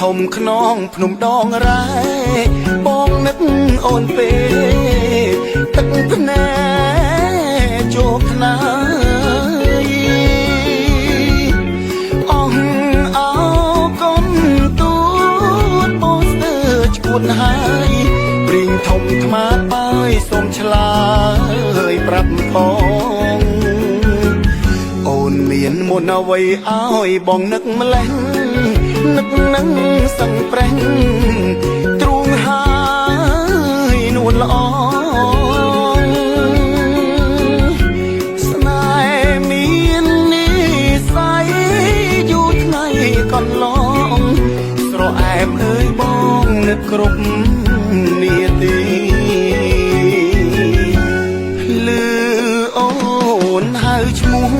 ធំខ្នងភ្នំដងរ៉ែបងនឹកអូនពេទឹកភ្នែកជោគថ្នាយអងអោកុំទួតបូស្ទ័រឈួតហើយព្រីងធំថ្មាបាយសូមឆ្លើយប្រាប់ផងអូនមានមុនអ្វីឲ្យបងនឹកម្លេះនឹកនឹងសឹងប្រេះទ្រូងហើយនួនល្អស្នេហ៍មាននិស័យយូរថ្ងៃកន្លងស្រអែមអើយបងនឹកគ្រប់នាទីលឺអូនហៅឈ្មោះ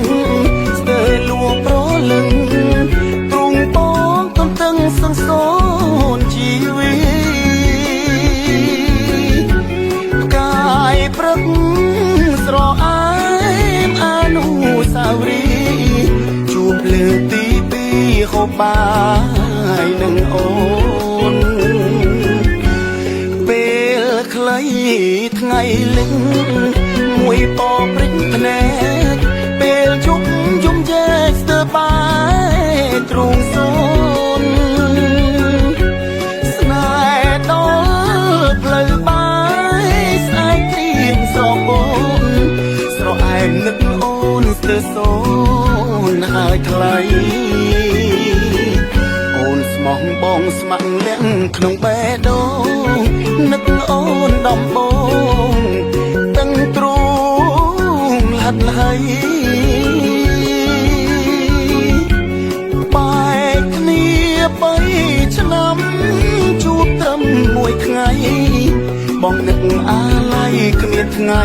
ស្ទើរលួប្រលឹងទ្រូងបងទន្ទឹងសង្សូនជីវិតផ្កាយព្រឹកស្រអែមអនុស្សាវរីយ៍ជួបលើកទីពីរហូបបាយនឹងអូនពេលខ្លីថ្ងៃលឹងមួយពព្រិចភ្នែកពេលជុំយំជែកស្ទើរបាយទ្រូងសូនស្នេហ៍ដល់ផ្លូវបាយស្អែកទៀងស្របូនស្រអែមនឹកអូនស្ទើរសូនហើយថ្លៃអូនស្មោះបងស្ម័គ្រលាក់ក្នុងបេះដូងនឹកអូនដំបងទាំងទ្រូងលាត់លៃបែកគ្នា3ឆ្នាំជួបត្រឹមមួយថ្ងៃបងនឹកអាឡ័យគ្មានថ្ងៃ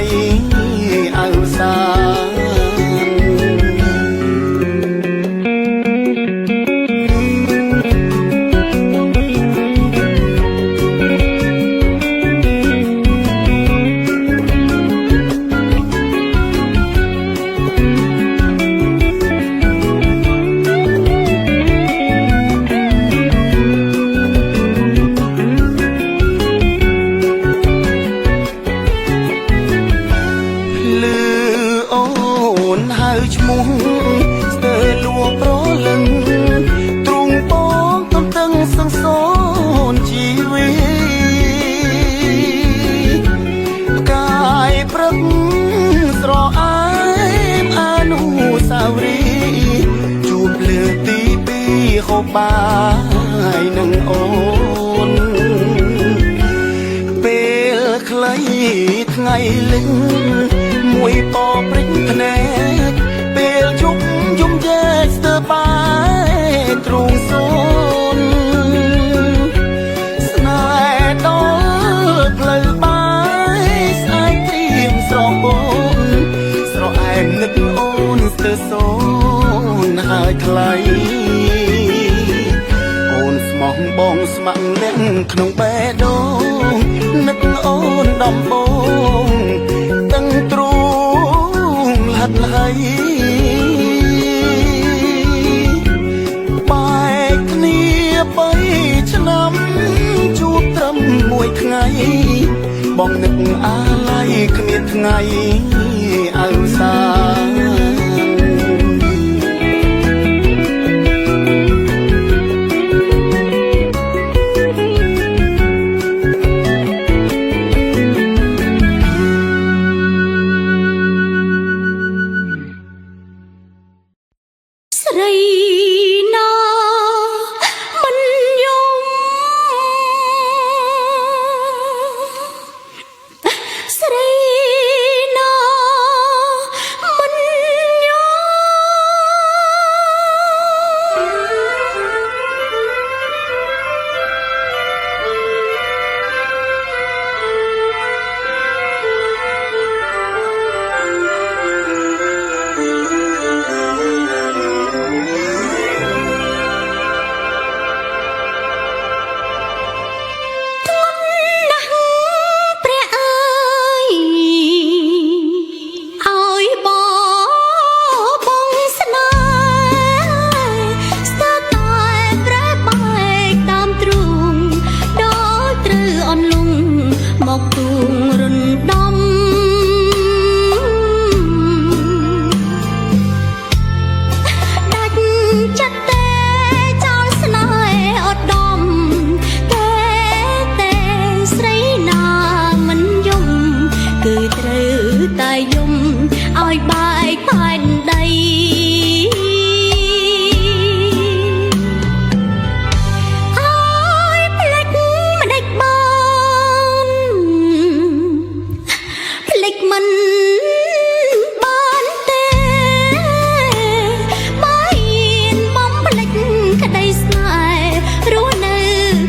អវសាឈ្មោះស្ទើរលួប្រលឹងទ្រូងបងទន្ទឹងសង្សូនជីវិតផ្កាយព្រឹកស្រអែមអនុស្សាវរីយ៍ជួបលើកទីពីរហូបបាយនឹងអូនពេលខ្លីថ្ងៃលឹងមួយពព្រិចភ្នែកពេលជុំយំជែកស្ទើរបាយទ្រូងសូនស្នេហ៍ដល់ផ្លូវបាយស្អែកទៀងស្របូនស្រអែមនឹកអូនស្ទើរសូនហើយថ្លៃអូនស្មោះបងស្ម័គ្រលាក់ក្នុងបេះដូងនឹកអូនដំបងទាំងទ្រូងលាត់លៃបែកគ្នា3ឆ្នាំជួបត្រឹមមួយថ្ងៃបងនឹកអាឡ័យគ្មានថ្ងៃអវសាស្រីណាមិន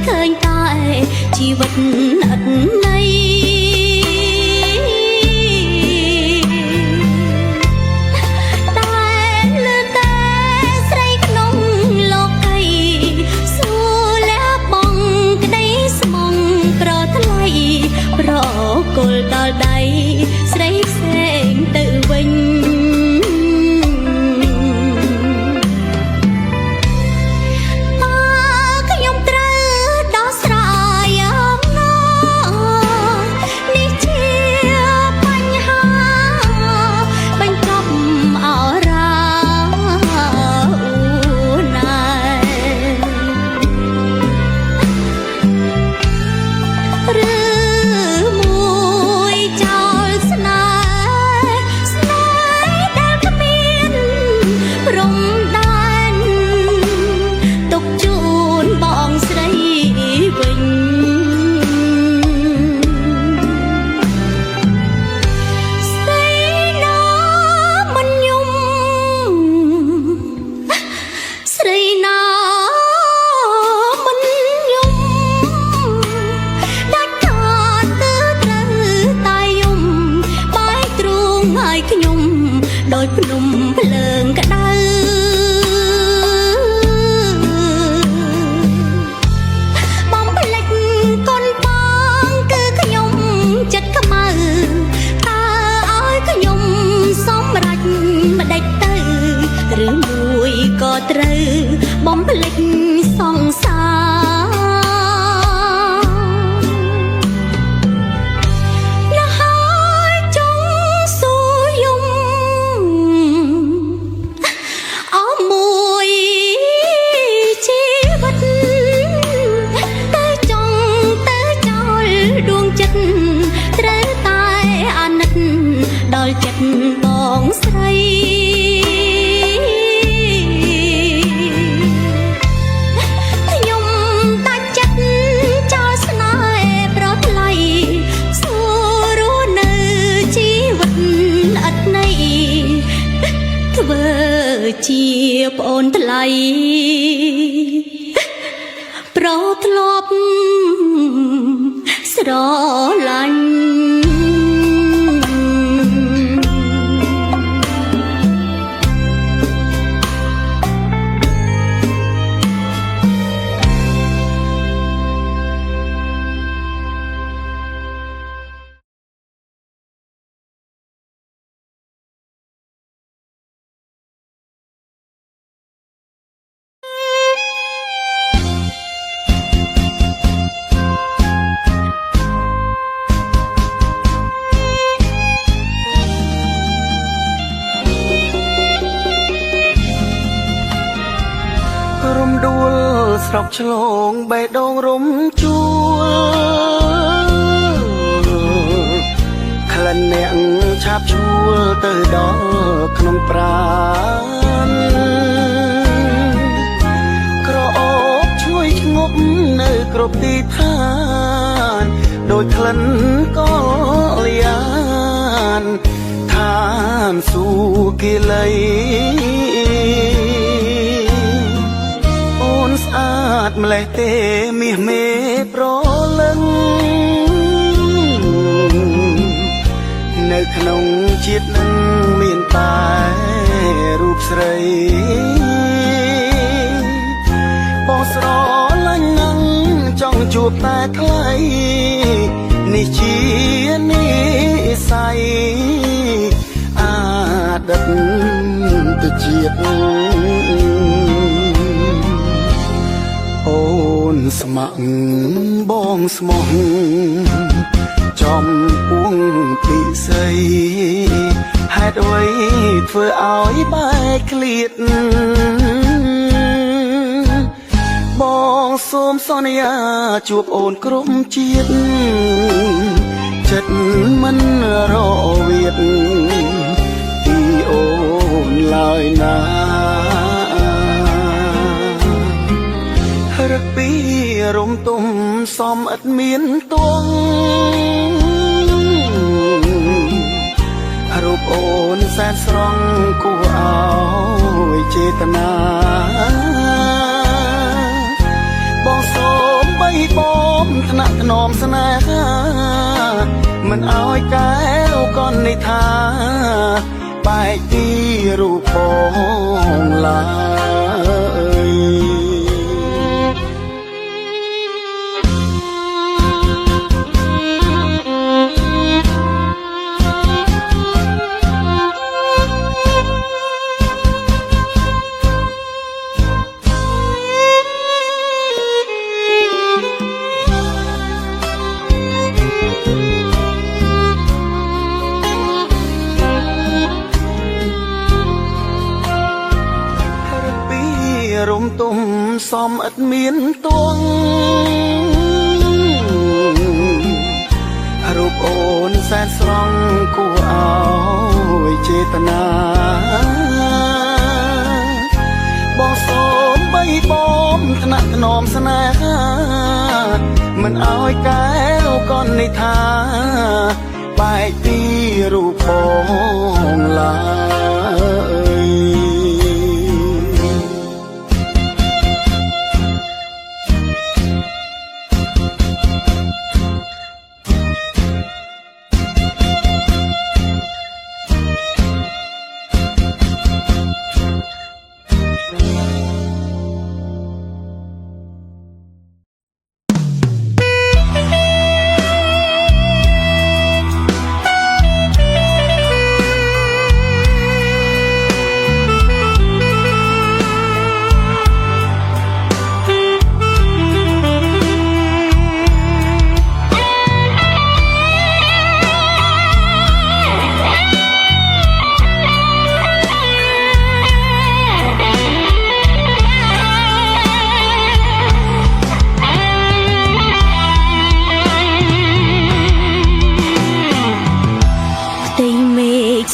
ឃើញតែជីវិតអត់ន័យគល់ដល់ដៃស្រីផ្សេងទៅវិញតើខ្ញុំត្រូវដោះស្រាយយ៉ាងណានេះជាបញ្ហាបញ្ចប់អរ៉ាណាដោយភ្នំភ្លើងក្តៅបំភ្លេចកូនបងគឺខ្ញុំចិត្តខ្មៅតើឲ្យខ្ញុំសម្រេចម្ដេចទៅឬមួយក៏ត្រូវបំភ្លេចសង្សារចិត្តបងស្រីខ្ញុំតាច់ចិត្តចោលស្នេហ៍ប្រថ្លៃសួររស់នៅជីវិតឥតន័យធ្វើជាប្អូនថ្លៃប្រធ្លាប់ស្រឡាញ់ស្រុកឆ្លងបេះដូងរំជួលក្លិនអ្នកឆាបជួលទៅដល់ក្នុងប្រាណក្រអូបជួយឈ្ងប់នៅគ្រប់ទីឋានដោយក្លិនក៏លៀនឋានសួគ៌លីស្អាតម្លេះទេមាសមេប្រលឹងនៅក្នុងជាតិនឹងមានតែរូបស្រីបងស្រឡាញ់ណាស់ចង់ជួបតែថ្លៃនេះជានិស័យអតីតជាតិអូនស្ម័គ្របងស្មោះចំពួងពិសីហេតុអ្វីធ្វើឲ្យបែកឃ្លាតបងសូមសន្យាជួបអូនក្រុមជាតិចិត្តមិនរវាទទីអូនឡើយណារកពីរំទុំសំឥតមានទងរូបអូនសែនស្រង់គួរឲ្យចេតនាបងសូមបី ថ្នាក់ថ្នមស្នេហាមិនអោយកែវកននិថាបែកទីរូបផងឡើយរំទុំសំឥតមានទងរូបអូនសែនស្រង់គួរអោយចេតនាបងសូមបីបំថ្នាក់ថ្នមស្នេហាមិនអោយកែវកននិថាបែកទីរូបផងឡើយ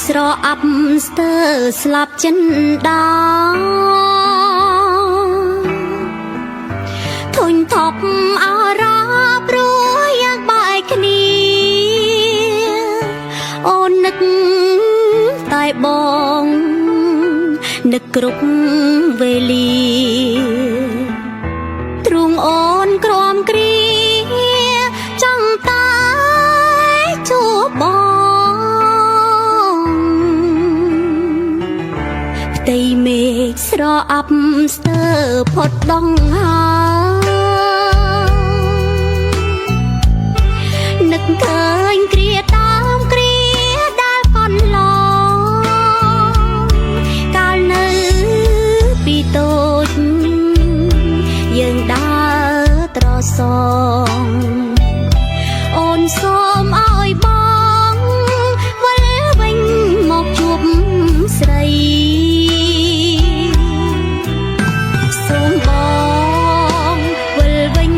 ស្រអាប់ស្ទើស្លាប់ចិនដាធុញថប់អារាព្រោះយ៉ាងបែកគ្នាអូននឹកតែបងនឹកគ្រប់វេលាទ្រង់អូនក្រំគ្រាចង់តែជួបបងផ្ទៃមេឃស្រអាប់ស្ទើផុតដងហើយនឹកឃើញគ្រាតាមគ្រាដែលកន្លងកាលនៅពីតូចយើងដើរត្រសងអូនសូមឲ្យបងវិលវិញមកជួបស្រីសូមបងវិលវិញ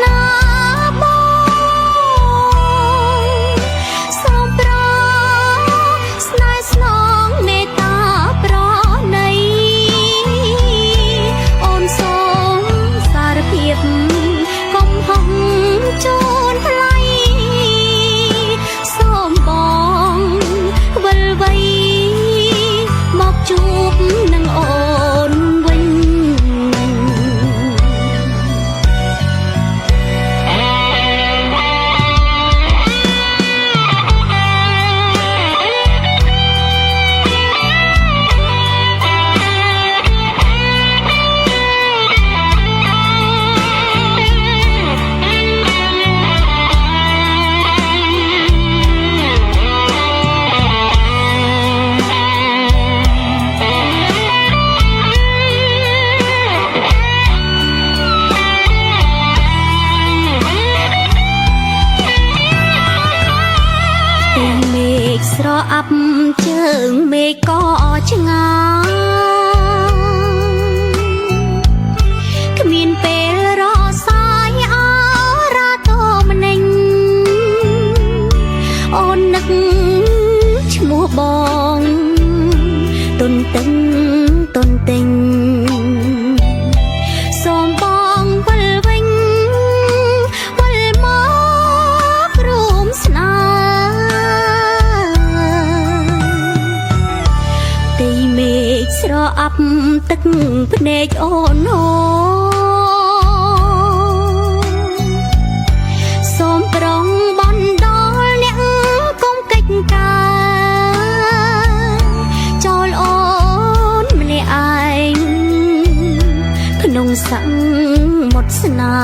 ណាបងសូមប្រស្នេហ៍ស្នងមេត្តាប្រណីអូនសូមសារភាពកុំហុងជូនថ្លៃសូមបងវិលវៃមកជួបនឹងអូនវិញស្រអាប់ជើងមេឃក៏ឆ្ងាយគ្មានពេលរសាយអរាតម្នេញអូននឹកឈ្មោះបងតុនតឹងសូមបងវិលវិញវិលមករួមស្នេហ៍មេឃស្រអាប់ទឹកភ្នែកអូន មុតស្នេ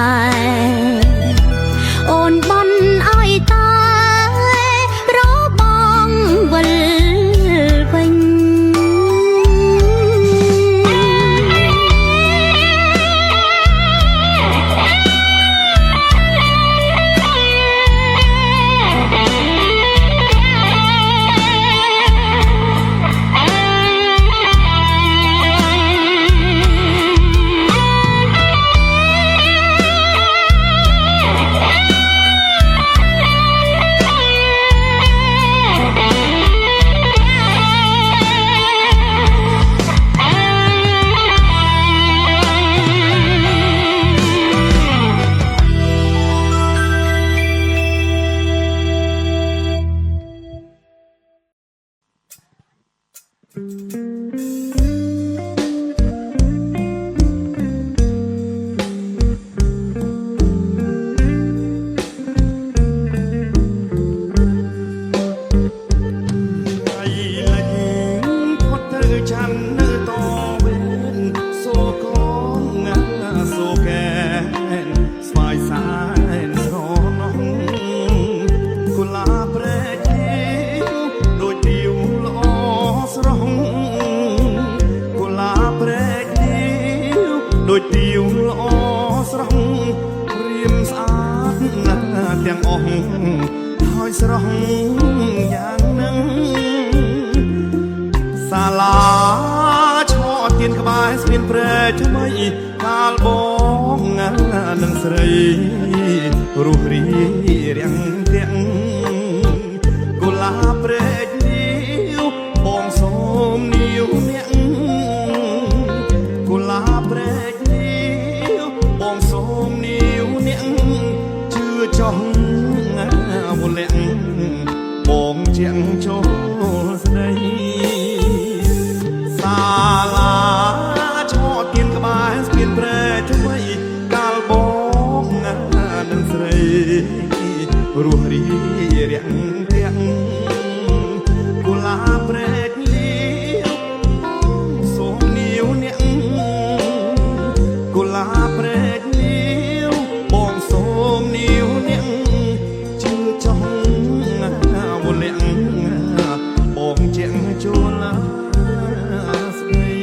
ហ៍អូនបន់ឲ្យតារបងវិលវិញ ដូចទៀវល្អស្រស់ព្រាមស្អាតណាស់ទាំងអស់ហើយស្រស់យ៉ាងនឹងសាលាឈរទៀនក្បែរស្ពានព្រែកថ្មីកាលបងនឹងស្រីរស់រីរាំងទាំងកុលាបព្រែកនីវបងសូមនីវអ្នកកុលាបព្រែកបងសូមនីវអ្នកជឿចោះវលាក់បងជាងចូលស្ដីសាលាឈរទៀនក្បែរស្ពានព្រែកថ្មីកាលបងនឹងស្រីរស់រីរាំងទាំងកុលាបព្រែកនីវបងសូមនីវអ្នកកុលាបព្រែកនីវបងសូមនីវអ្នកជឿចង់វលាក់បងជាងចូលស្ដី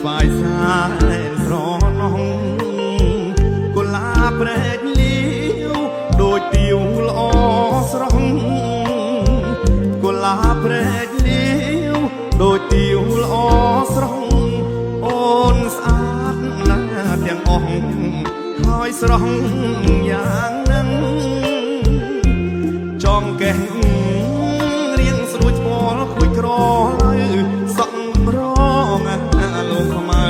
ស្វាយសានស្រណងកុលាបព្រែកលាវដូចទៀវល្អស្រស់កុលាបព្រែកលាវដូចទៀវល្អស្រស់អូនស្អាតណាស់ទាំងអស់ហើយស្រស់យ៉ាងនឹងចង់កេះរៀងស្រួចស្ពាល់ខួយក្រហើយសក់រងលោកខ្មៅ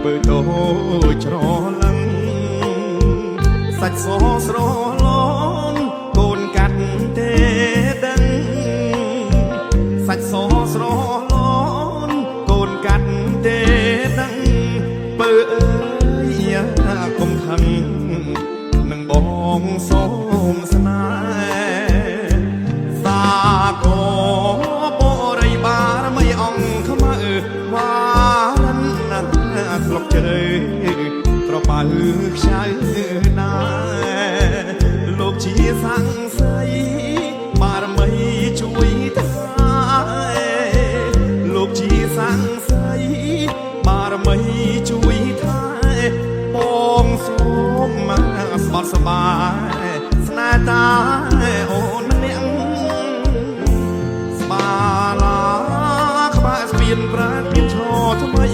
បើតូចច្រឡឹងសាច់សស្រឡងកូនកាត់ទេដឹងសាច់សស្រឡងកូនកាត់ទេដឹងបើអើយកុំខឹងនឹងបងសូមស្នេហ៍សាកោបរិបារមិនអង្គខ្មៅវ៉ារិនណាស់ស្លុកជ្រៅត្របើខ្ចៅណាលោកជាសង្ស័យបារមីជួយថាលោកជាសង្ស័យបារមីជួយថាបងសូមស្បត់ស្បាយស្នេហ៍តាអូនម្នាក់ស្បាឡាក្បែរស្ពានប្រែស្ពានឈរថ្មី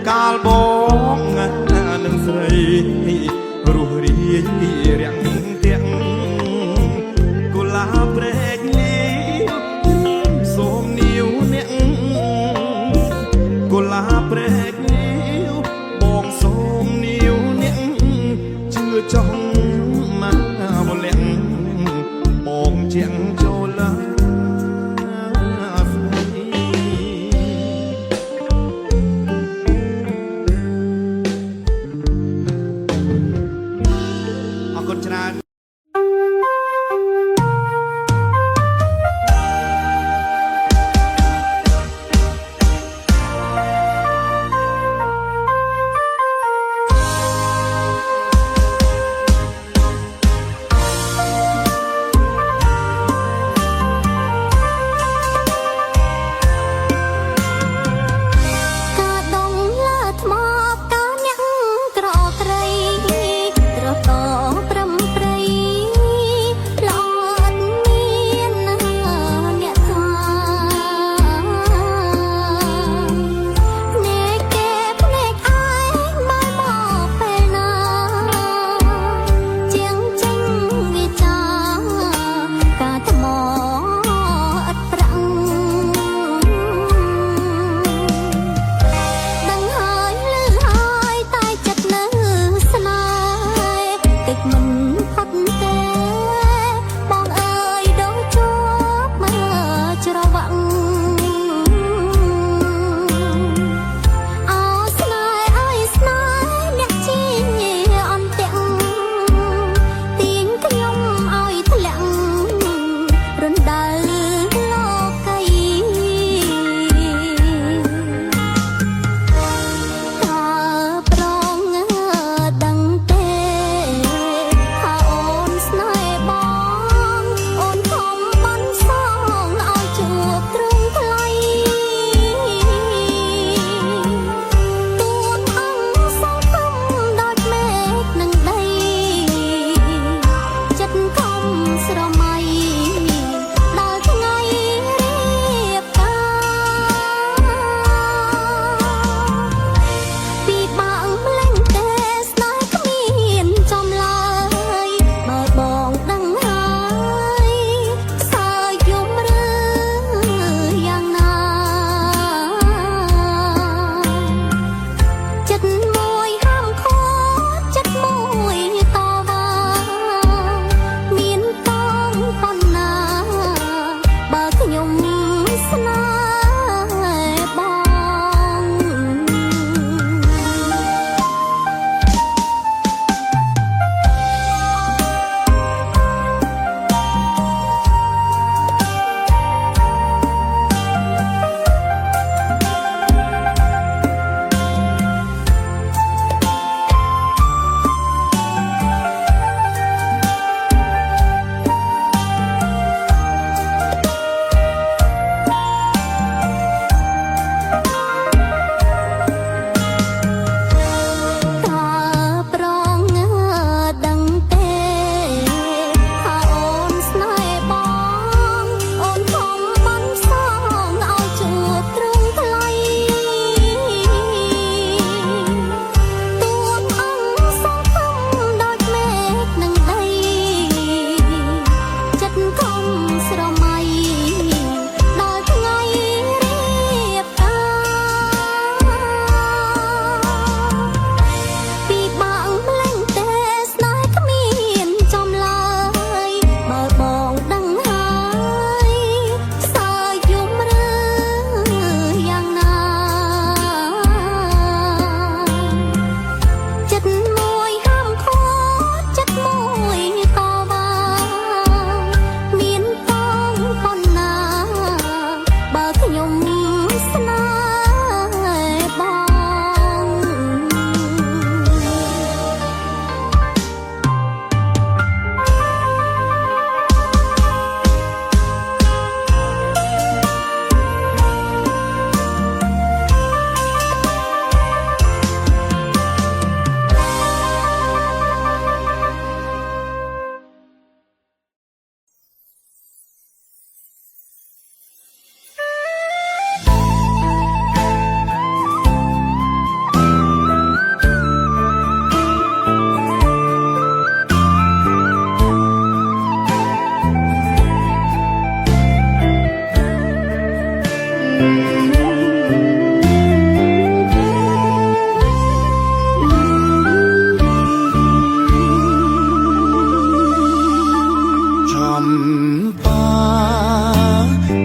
កាលបងនឹងស្រីរស់រីរាំងទាំងកុ លាបព្រែកលីវសូមនាវអ្នកកុលាបព្រែកលីវបងសូមនាវអ្នកជឿចង់មកម្លាំងបងជាងចូលឡាអរគុណច្រើន អ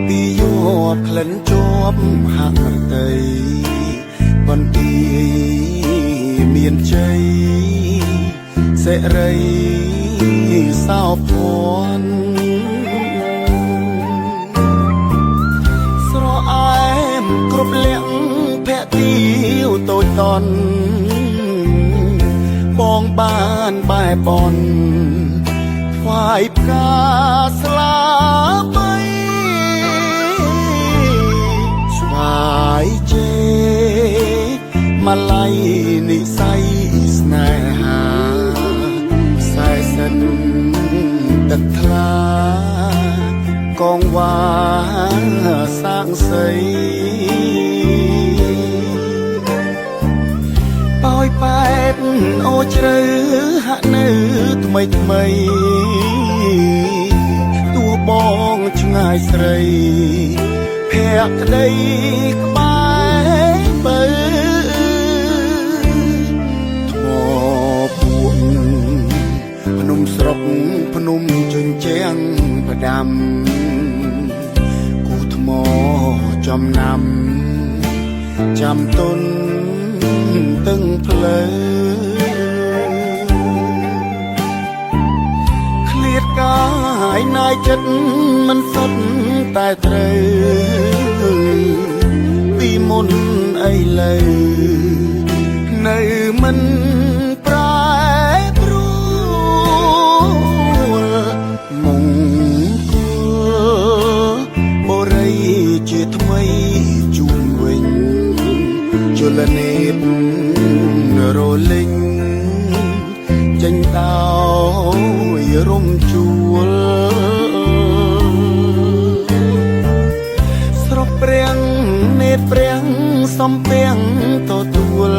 ពីយោក្លិនជាប់ហាក់រតីបន្ទាយមានជ័យសេរីសោភ័ណ្ឌស្រអែមគ្រប់លក្ខភៈទាវតូចតន់បងបានបែបនថ្វាយផ្កាស្លាបីស្វាយជេម៉ាឡៃនិស័យស្នេហាខ្សែសិនទឹកថ្លាកងវ៉ាសាងសីប៉ោយប៉ែតអូជ្រៅហាក់នៅថ្មីថ្មីតួបងឆ្ងាយស្រីភក្តីក្បែរបើថ្មពួកភ្នំស្រុកភ្នំជញ្ជាំងផ្ដាំគូថ្មចំណាំចាំទុនទឹងផ្លូវឃ្លាតកាយណាយចិត្តមិនសុទ្ធតែត្រូវពីមុនអីលើនៅមិនប្រែប្រួលមុងគួបរិយជាថ្មីជូនវិញជលនេតរលិញចេញដោយរំជួលស្រុកព្រាំងនេតព្រាំងសំពាំងទទួល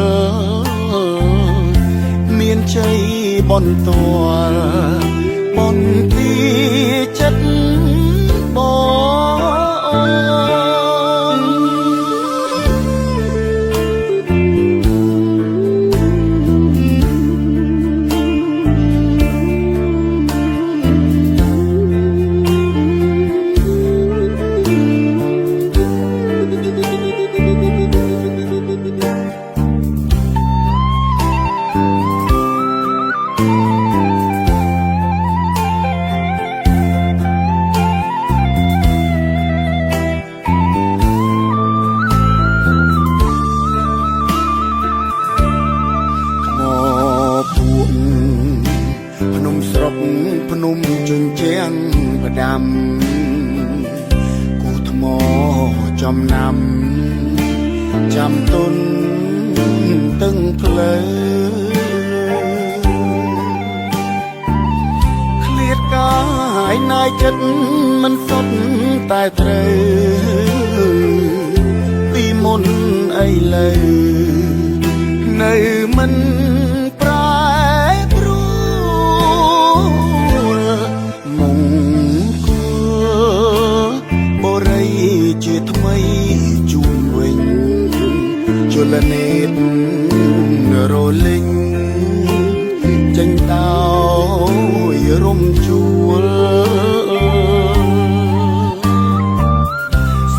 មានជ័យបន្ទាល់បន្ទាចិត្តបងភ្នំជញ្ជាំងផ្ដាំគូថ្មចំណាំចាំទុនទឹងផ្លូវឃ្លាតកាយណាយចិត្តមិនសុទ្ធតែត្រូវពីមុនអីលើនៅមិនប្រែប្រួលមុងគួបរិយជាថ្មីជូនវិញជលនេតរលិញចេញដោយរំជួល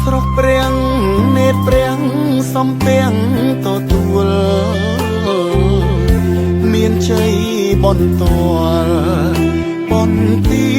ស្រុកព្រាំងនេតព្រាំងសំពាំងទទួលមានជ័យបន្ទាល់បន្ទា